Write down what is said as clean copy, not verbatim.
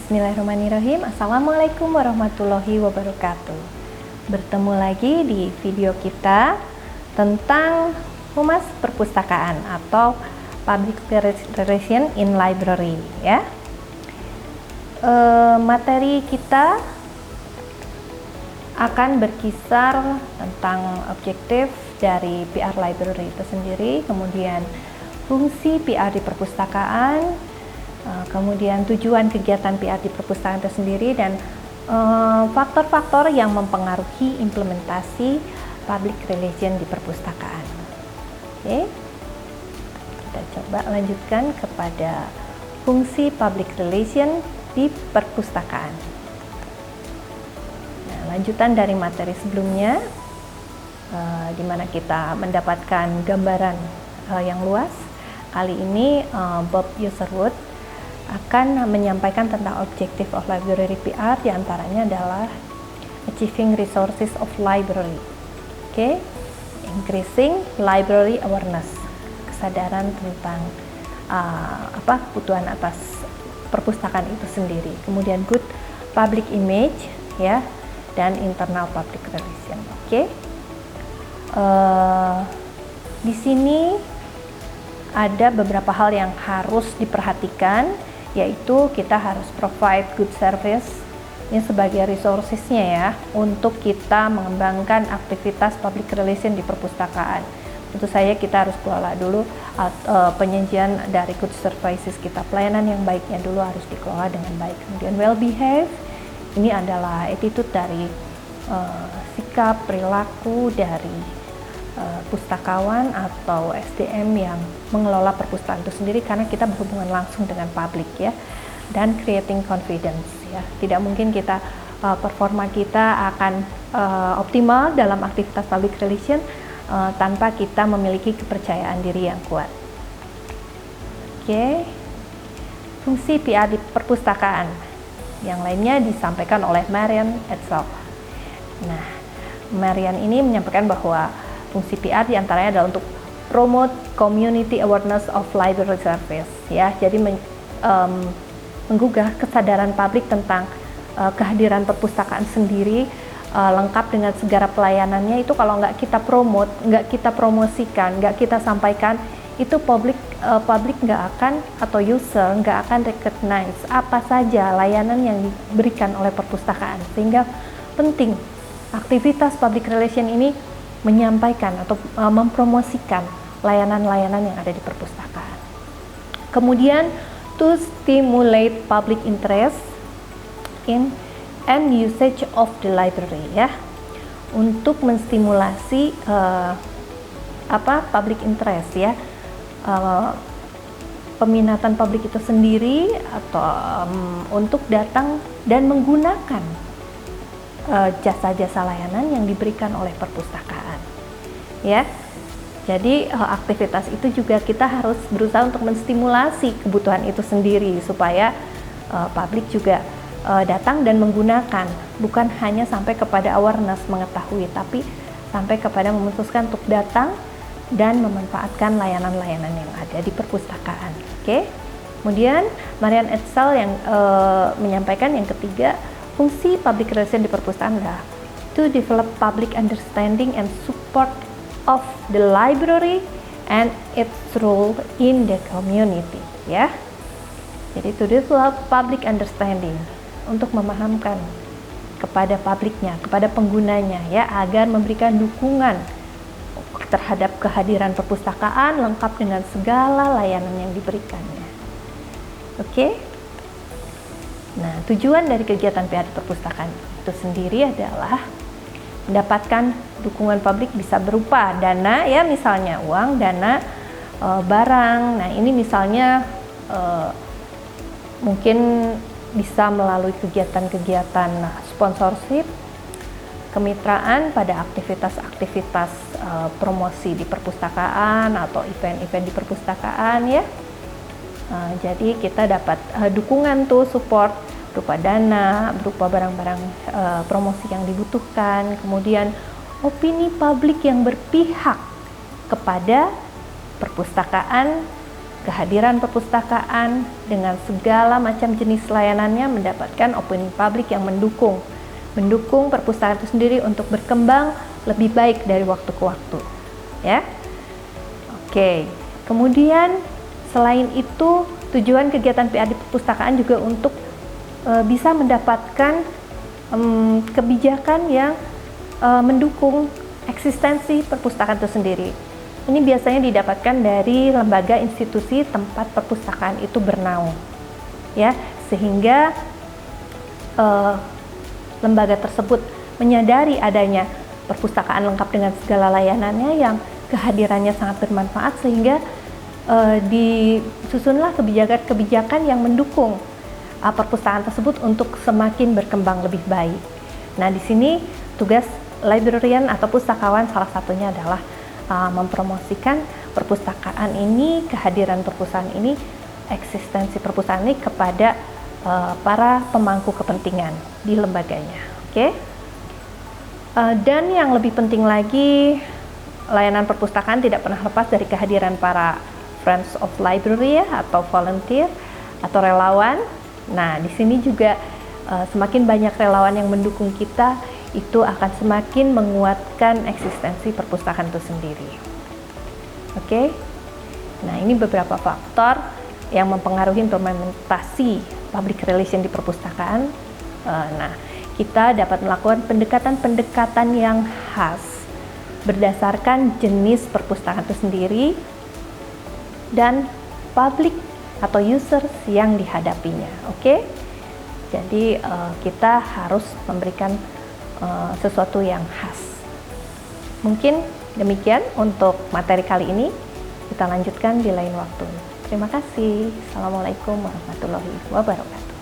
Bismillahirrahmanirrahim. Assalamualaikum warahmatullahi wabarakatuh. Bertemu lagi di video kita tentang Humas Perpustakaan atau Public Relation in Library ya. Materi kita akan berkisar tentang objektif dari PR Library itu sendiri, kemudian fungsi PR di perpustakaan, kemudian tujuan kegiatan PR di perpustakaan itu sendiri, dan faktor-faktor yang mempengaruhi implementasi public relation di perpustakaan. Oke, kita coba lanjutkan kepada fungsi public relation di perpustakaan. Nah, lanjutan dari materi sebelumnya, di mana kita mendapatkan gambaran yang luas. Kali ini Bob Userwood akan menyampaikan tentang objective of library PR, diantaranya adalah achieving resources of library, increasing library awareness, kesadaran tentang kebutuhan atas perpustakaan itu sendiri, kemudian good public image ya, dan internal public relation. Di sini ada beberapa hal yang harus diperhatikan, yaitu kita harus provide good service ini sebagai resourcesnya ya, untuk kita mengembangkan aktivitas public relation di perpustakaan. Tentu saja kita harus kelola dulu penyajian dari good services kita, pelayanan yang baiknya dulu harus dikelola dengan baik. Kemudian well behave, ini adalah attitude dari sikap perilaku dari pustakawan atau SDM yang mengelola perpustakaan itu sendiri, karena kita berhubungan langsung dengan publik ya. Dan creating confidence ya, tidak mungkin kita performa kita akan optimal dalam aktivitas public relation tanpa kita memiliki kepercayaan diri yang kuat. Fungsi PR di perpustakaan yang lainnya disampaikan oleh Marian Edsel. Nah, Marian ini menyampaikan bahwa fungsi PR diantaranya adalah untuk promote community awareness of library service ya, jadi menggugah kesadaran publik tentang kehadiran perpustakaan sendiri, lengkap dengan segala pelayanannya. Itu kalau nggak kita promote, nggak kita promosikan, nggak kita sampaikan, itu publik nggak akan, atau user nggak akan recognize apa saja layanan yang diberikan oleh perpustakaan. Sehingga penting aktivitas public relation ini menyampaikan atau mempromosikan layanan-layanan yang ada di perpustakaan. Kemudian to stimulate public interest in and usage of the library ya, untuk menstimulasi public interest ya, peminatan publik itu sendiri, atau untuk datang dan menggunakan jasa-jasa layanan yang diberikan oleh perpustakaan ya. Jadi aktivitas itu juga kita harus berusaha untuk menstimulasi kebutuhan itu sendiri, supaya publik juga datang dan menggunakan, bukan hanya sampai kepada awareness mengetahui, tapi sampai kepada memutuskan untuk datang dan memanfaatkan layanan-layanan yang ada di perpustakaan. Kemudian Marian Edsel yang menyampaikan yang ketiga, fungsi public relation di perpustakaan adalah to develop public understanding and support of the library and its role in the community ya. Jadi to develop public understanding, untuk memahamkan kepada publiknya, kepada penggunanya ya, agar memberikan dukungan terhadap kehadiran perpustakaan lengkap dengan segala layanan yang diberikannya. Nah, tujuan dari kegiatan PR di perpustakaan itu sendiri adalah mendapatkan dukungan publik, bisa berupa dana ya, misalnya uang, dana, barang. Nah, ini misalnya mungkin bisa melalui kegiatan-kegiatan sponsorship, kemitraan pada aktivitas-aktivitas promosi di perpustakaan atau event-event di perpustakaan ya. Jadi kita dapat dukungan tuh, support berupa dana, berupa barang-barang promosi yang dibutuhkan, kemudian opini publik yang berpihak kepada perpustakaan, kehadiran perpustakaan dengan segala macam jenis layanannya mendapatkan opini publik yang mendukung perpustakaan itu sendiri untuk berkembang lebih baik dari waktu ke waktu, ya. Oke, kemudian selain itu tujuan kegiatan PR di perpustakaan juga untuk bisa mendapatkan kebijakan yang mendukung eksistensi perpustakaan itu sendiri. Ini biasanya didapatkan dari lembaga institusi tempat perpustakaan itu bernaung, ya, sehingga lembaga tersebut menyadari adanya perpustakaan lengkap dengan segala layanannya yang kehadirannya sangat bermanfaat, sehingga disusunlah kebijakan-kebijakan yang mendukung perpustakaan tersebut untuk semakin berkembang lebih baik. Nah, di sini tugas librarian atau pustakawan salah satunya adalah mempromosikan perpustakaan ini, kehadiran perpustakaan ini, eksistensi perpustakaan ini kepada para pemangku kepentingan di lembaganya. Oke. Dan yang lebih penting lagi, layanan perpustakaan tidak pernah lepas dari kehadiran para Friends of Library atau volunteer atau relawan. Nah, di sini juga semakin banyak relawan yang mendukung kita, itu akan semakin menguatkan eksistensi perpustakaan itu sendiri. Oke. Nah, ini beberapa faktor yang mempengaruhi implementasi public relation di perpustakaan. Nah, kita dapat melakukan pendekatan-pendekatan yang khas berdasarkan jenis perpustakaan itu sendiri dan publik atau users yang dihadapinya. Oke. Jadi kita harus memberikan sesuatu yang khas. Mungkin demikian untuk materi kali ini. Kita lanjutkan di lain waktu. Terima kasih. Assalamualaikum warahmatullahi wabarakatuh.